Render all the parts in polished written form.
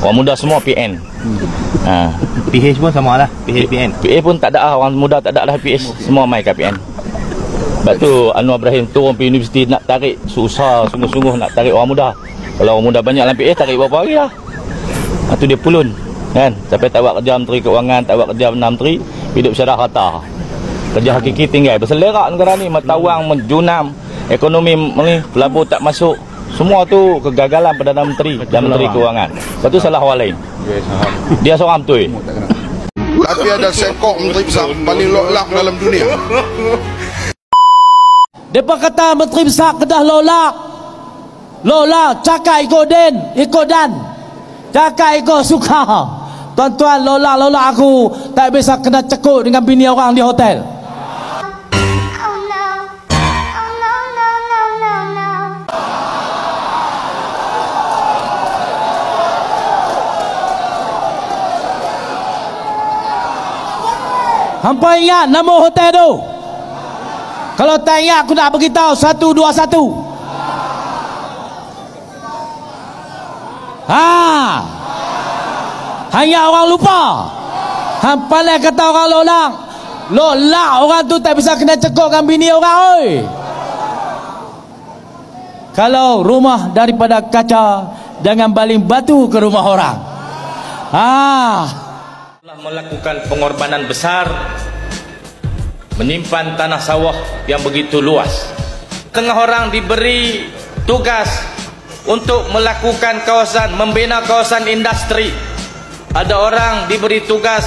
Orang muda semua PN. PH pun sama lah, PH PN. PA pun tak ada, orang muda tak ada lah PH, semua main kat PN. Sebab tu Anwar Ibrahim turun pergi universiti nak tarik, susah sungguh-sungguh nak tarik orang muda. Kalau orang muda banyak dalam PA, tarik berapa hari lah. Tu dia pulun kan, sampai tak buat kerja Menteri Keuangan, tak buat kerja Menteri, hidup syarah rata. Kerja hakiki tinggal, berselerak negara ni, matawang, menjunam, ekonomi ni, pelabur tak masuk. Semua tu kegagalan Perdana Menteri dan Menteri Keuangan. Lepas tu salah orang lain. Dia seorang betul. Tapi ada sekok menteri besar paling lolak dalam dunia. Depa kata Menteri Besar Kedah lolak. Lolak, cakap ikut dan. Cakap ikut suka. Tuan-tuan, lolak aku tak bisa kena cekuk dengan bini orang di hotel. Hampa ingat nama hotel tu? Kalau tak ingat aku nak beritahu 121. Hanya orang lupa. Hampa lah kata orang lolak. Lolak orang tu tak bisa kena cekukkan bini orang oi. Kalau rumah daripada kaca, jangan baling batu ke rumah orang. Melakukan pengorbanan besar, menyimpan tanah sawah yang begitu luas. Tengah orang diberi tugas untuk melakukan kawasan, membina kawasan industri. Ada orang diberi tugas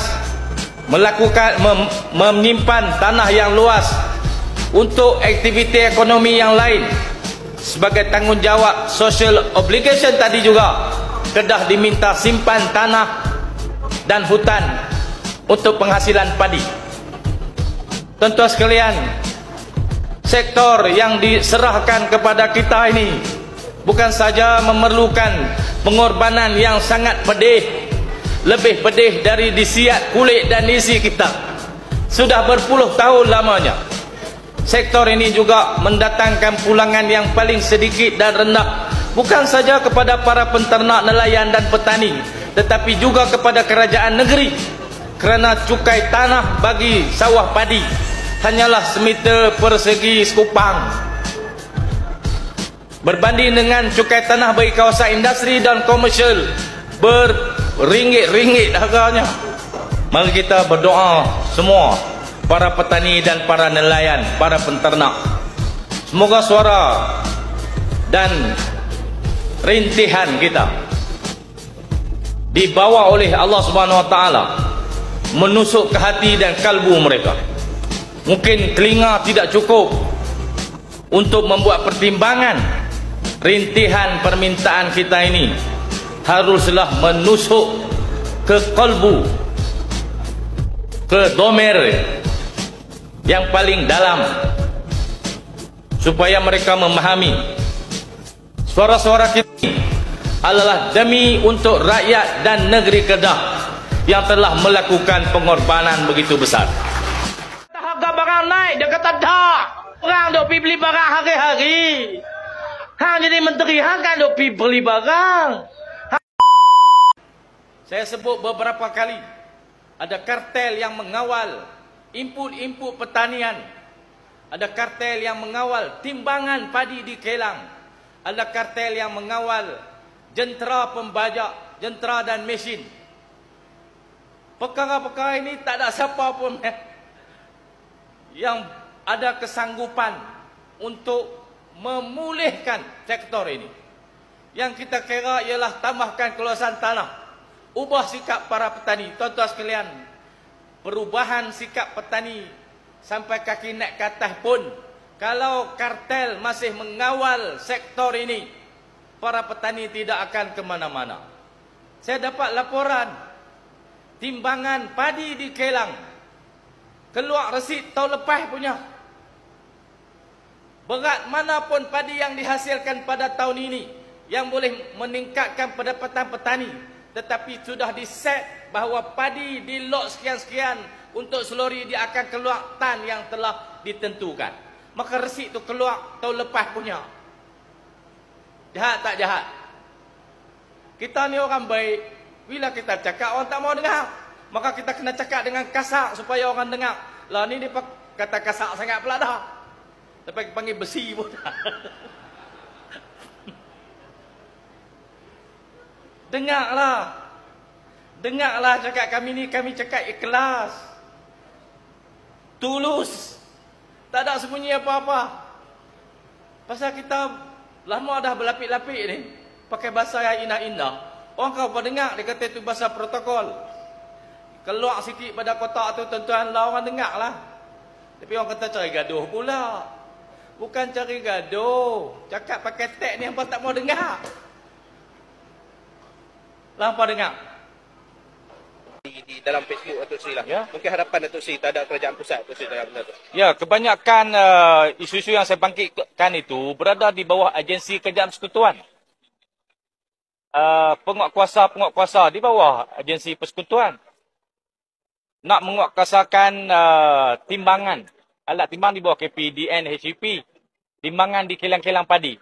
melakukan menyimpan tanah yang luas untuk aktiviti ekonomi yang lain. Sebagai tanggungjawab social obligation tadi juga, Kedah diminta simpan tanah dan hutan untuk penghasilan padi. Tuan-tuan sekalian, sektor yang diserahkan kepada kita ini bukan saja memerlukan pengorbanan yang sangat pedih, lebih pedih dari disiat kulit dan isi kita. Sudah berpuluh tahun lamanya. Sektor ini juga mendatangkan pulangan yang paling sedikit dan rendah, bukan saja kepada para penternak, nelayan dan petani, tetapi juga kepada kerajaan negeri, kerana cukai tanah bagi sawah padi hanyalah semeter persegi sekupang, berbanding dengan cukai tanah bagi kawasan industri dan komersial beringgit-ringgit harganya. Mari kita berdoa semua, para petani dan para nelayan, para penternak, semoga suara dan rintihan kita dibawa oleh Allah Subhanahu Wa Taala menusuk ke hati dan kalbu mereka. Mungkin telinga tidak cukup untuk membuat pertimbangan. Rintihan permintaan kita ini haruslah menusuk ke kalbu, ke domer yang paling dalam, supaya mereka memahami suara-suara kita adalah demi untuk rakyat dan negeri Kedah yang telah melakukan pengorbanan begitu besar. Harga barang naik, dia kata tak. Orang duk pergi beli barang hari-hari. Hang jadi menteri, hang kan duk pergi beli barang. Saya sebut beberapa kali, ada kartel yang mengawal input pertanian. Ada kartel yang mengawal timbangan padi di Kelang. Ada kartel yang mengawal jentera pembajak, jentera dan mesin. Perkara-perkara ini tak ada siapa pun yang ada kesanggupan untuk memulihkan sektor ini. Yang kita kira ialah tambahkan keluasan tanah, ubah sikap para petani. Tuan-tuan sekalian, perubahan sikap petani sampai kaki naik ke atas pun, kalau kartel masih mengawal sektor ini, para petani tidak akan ke mana-mana. Saya dapat laporan timbangan padi di Kelang, keluar resit tahun lepas punya. Berat mana pun padi yang dihasilkan pada tahun ini yang boleh meningkatkan pendapatan petani, tetapi sudah diset bahawa padi di lot sekian-sekian untuk selori dia akan keluar tan yang telah ditentukan. Maka resit itu keluar tahun lepas punya. Jahat tak jahat? Kita ni orang baik. Bila kita cakap orang tak mau dengar, maka kita kena cakap dengan kasar supaya orang dengar. Lah ni dia kata kasar sangat pula dah. Sampai panggil besi pun dah. Dengarlah. Dengarlah cakap kami ni, kami cakap ikhlas. Tulus. Tak ada sembunyi apa-apa. Pasal kita lama dah berlapik-lapik ni, pakai bahasa yang indah-indah. Orang kau apa dengar, dia kata itu bahasa protokol. Keluar sikit pada kotak tu, tuan-tuan lah orang dengar lah. Tapi orang kata cari gaduh pula. Bukan cari gaduh. Cakap pakai tag ni, apa tak mau dengar. Lah apa dengar? Di dalam Facebook Datuk Seri lah. Ya? Mungkin harapan Datuk Seri terhadap kerajaan pusat Datuk Seri dalam benda tu. Ya, kebanyakan isu-isu yang saya bangkitkan itu berada di bawah agensi kerajaan persekutuan. Penguatkuasa di bawah agensi persekutuan. Nak menguatkuasakan timbangan. Alat timbang di bawah KPDN, HEP. Timbangan di kilang-kilang padi.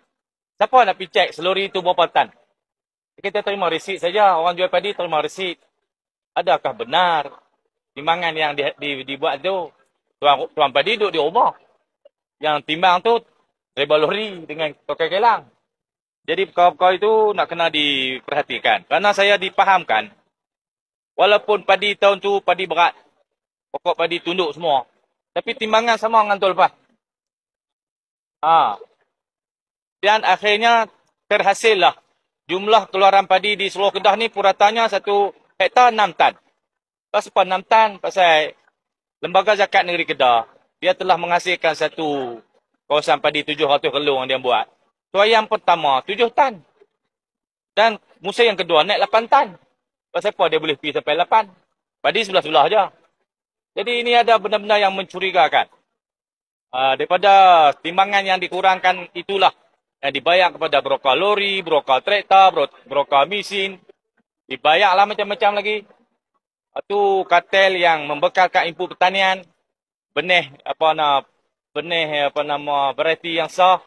Siapa nak pergi cek selori itu berapa tan? Kita terima resit saja. Orang jual padi terima resit. Adakah benar timbangan yang dibuat tu? Tuan padi duduk di rumah. Yang timbang tu riba lori dengan tokai kelang. Jadi perkara-perkara itu nak kena diperhatikan. Kerana saya dipahamkan, walaupun padi tahun tu padi berat, pokok padi tunduk semua, tapi timbangan sama dengan tahun lepas. Dan akhirnya terhasillah jumlah keluaran padi di seluruh Kedah ni puratanya 1 hektar 6 tan. Pasal 6 tan? Pasal Lembaga Zakat Negeri Kedah, dia telah menghasilkan satu kawasan padi 700 relung yang dia buat. Tuaian pertama 7 tan. Dan musim yang kedua naik 8 tan. Pasal apa dia boleh pergi sampai 8? Padi sebelah-sebelah je. Jadi ini ada benda-benda yang mencurigakan. Daripada timbangan yang dikurangkan itulah yang dibayar kepada brokar lori, brokar traktor, brokar mesin. Dibayarlah macam-macam lagi. Itu kartel yang membekalkan input pertanian, benih variety yang sah.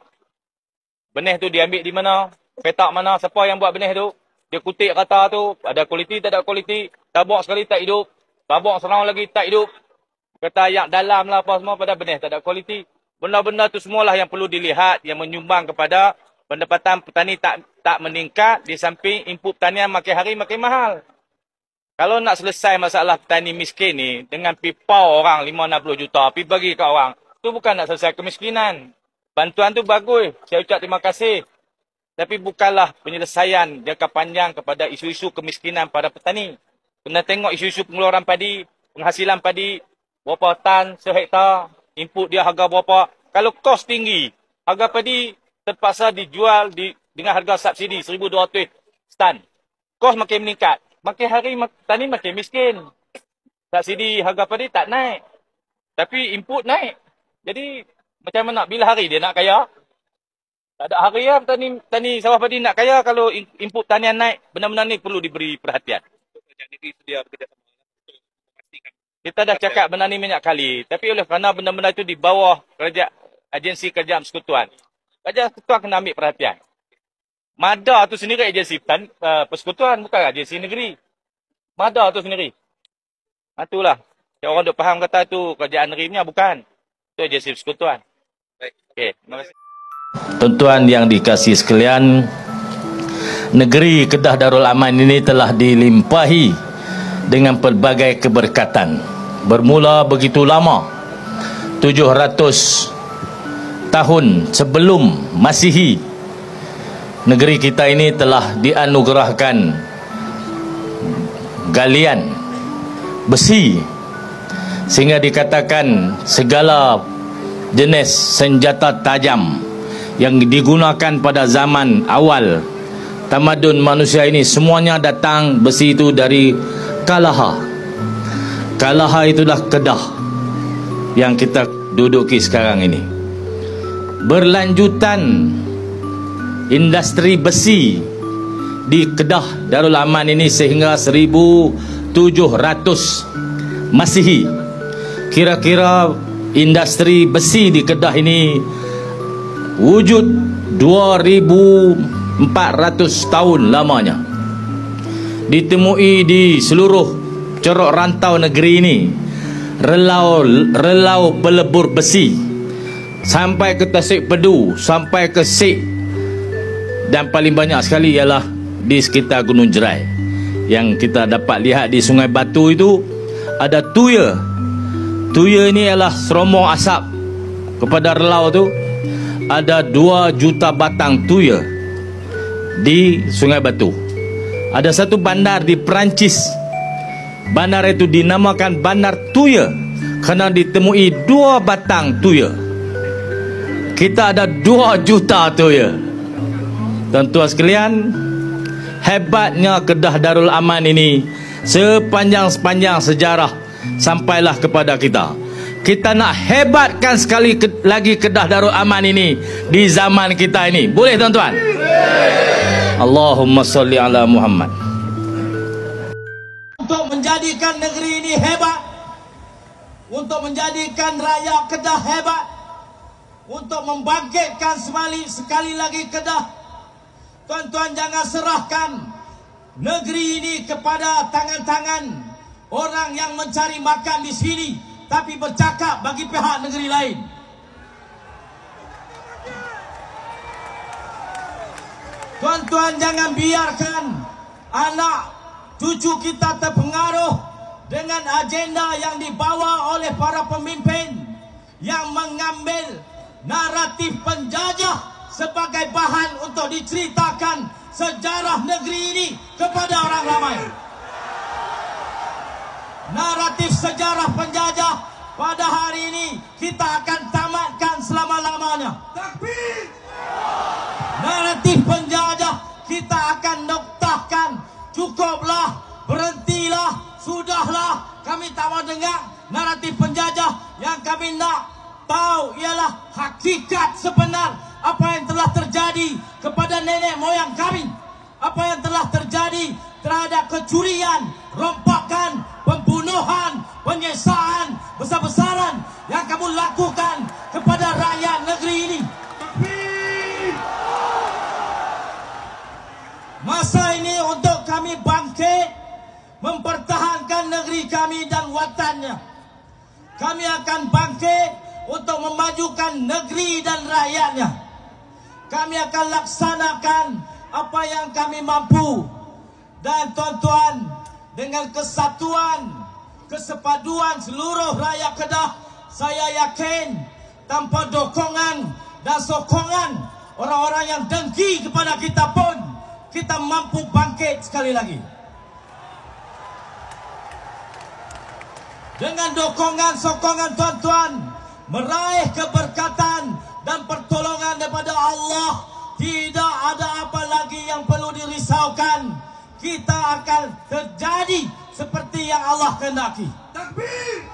Benih tu diambil di mana? Petak mana? Siapa yang buat benih tu? Dia kutik kata tu, ada kualiti tak ada kualiti. Tabuk sekali tak hidup. Tabuk serang lagi tak hidup. Kata ayak dalam lah apa semua pada benih tak ada kualiti. Benda-benda tu semualah yang perlu dilihat, yang menyumbang kepada pendapatan petani tak meningkat, di samping input pertanian makin hari makin mahal. Kalau nak selesai masalah petani miskin ni dengan pipau orang 5-60 juta, pergi bagi kat orang, tu bukan nak selesai kemiskinan. Bantuan tu bagus, saya ucap terima kasih. Tapi bukanlah penyelesaian jangka panjang kepada isu-isu kemiskinan pada petani. Kena tengok isu-isu pengeluaran padi, penghasilan padi, berapa tan sehektar, input dia harga berapa. Kalau kos tinggi, harga padi terpaksa dijual dengan harga subsidi 1,200 stan. Kos makin meningkat. Makin hari petani makin miskin. Subsidi harga padi tak naik. Tapi input naik. Jadi macam mana? Bila hari dia nak kaya? Tak ada hari lah petani sawah padi nak kaya kalau input tanian naik. Benar-benar ni perlu diberi perhatian. Kita dah cakap benda ni banyak kali. Tapi oleh kerana benda-benda itu di bawah agensi kerajaan persekutuan. Kerajaan persekutuan kena ambil perhatian. MADA tu sendiri agensi persekutuan, bukan agensi negeri. MADA tu sendiri. Itulah. Orang duk faham kata tu kerajaan negeri punya, bukan. Itu agensi persekutuan. Okey, terima kasih. Tuan-tuan yang dikasihi sekalian, negeri Kedah Darul Aman ini telah dilimpahi dengan pelbagai keberkatan. Bermula begitu lama, 700 tahun sebelum Masihi, negeri kita ini telah dianugerahkan galian besi, sehingga dikatakan segala jenis senjata tajam yang digunakan pada zaman awal tamadun manusia ini semuanya datang besi itu dari Kalaha. Kalaha itulah Kedah yang kita duduki sekarang ini. Berlanjutan industri besi di Kedah Darul Aman ini sehingga 1700 Masihi. Kira-kira industri besi di Kedah ini wujud 2400 tahun lamanya. ditemui di seluruh corok rantau negeri ini. Relau pelebur besi sampai ke Tasik Pedu, sampai ke Sik, dan paling banyak sekali ialah di sekitar Gunung Jerai. Yang kita dapat lihat di Sungai Batu itu ada tuya. Tuya ini ialah seromong asap kepada relau tu. Ada 2 juta batang tuya di Sungai Batu. Ada satu bandar di Perancis. Bandar itu dinamakan Bandar Tuya kerana ditemui 2 batang tuya. Kita ada 2 juta tuya. Tuan-tuan sekalian, hebatnya Kedah Darul Aman ini sepanjang sejarah sampailah kepada kita. Kita nak hebatkan sekali lagi Kedah Darul Aman ini di zaman kita ini. Boleh tuan-tuan? Allahumma salli ala Muhammad. Untuk menjadikan negeri ini hebat, untuk menjadikan rakyat Kedah hebat, untuk membangkitkan sekali lagi Kedah, tuan-tuan jangan serahkan negeri ini kepada tangan-tangan orang yang mencari makan di sini, tapi bercakap bagi pihak negeri lain. Tuan-tuan jangan biarkan anak cucu kita terpengaruh dengan agenda yang dibawa oleh para pemimpin yang mengambil naratif penjajah sebagai bahan untuk diceritakan sejarah negeri ini kepada orang ramai. Naratif sejarah penjajah pada hari ini kita akan tamatkan selama-lamanya. Takbir! Naratif penjajah kita akan noktahkan. Cukuplah, berhentilah, sudahlah. Kami tak mau dengar naratif penjajah. Yang kami nak tahu ialah hakikat sebenar apa yang telah terjadi kepada nenek moyang kami. Apa yang telah terjadi terhadap kecurian, rompakan, pembunuhan, penyiksaan besar-besaran yang kamu lakukan kepada rakyat negeri ini. Masa ini untuk kami bangkit, mempertahankan negeri kami dan watannya. Kami akan bangkit untuk memajukan negeri dan rakyatnya. Kami akan laksanakan apa yang kami mampu. Dan tuan-tuan, dengan kesatuan, kesepaduan seluruh rakyat Kedah, saya yakin tanpa dokongan dan sokongan orang-orang yang dengki kepada kita pun, kita mampu bangkit sekali lagi. Dengan dokongan, sokongan tuan-tuan, meraih keberkatan dan pertolongan daripada Allah, tidak ada apa lagi yang perlu dirisaukan. Kita akan terjadi seperti yang Allah kehendaki. Takbir!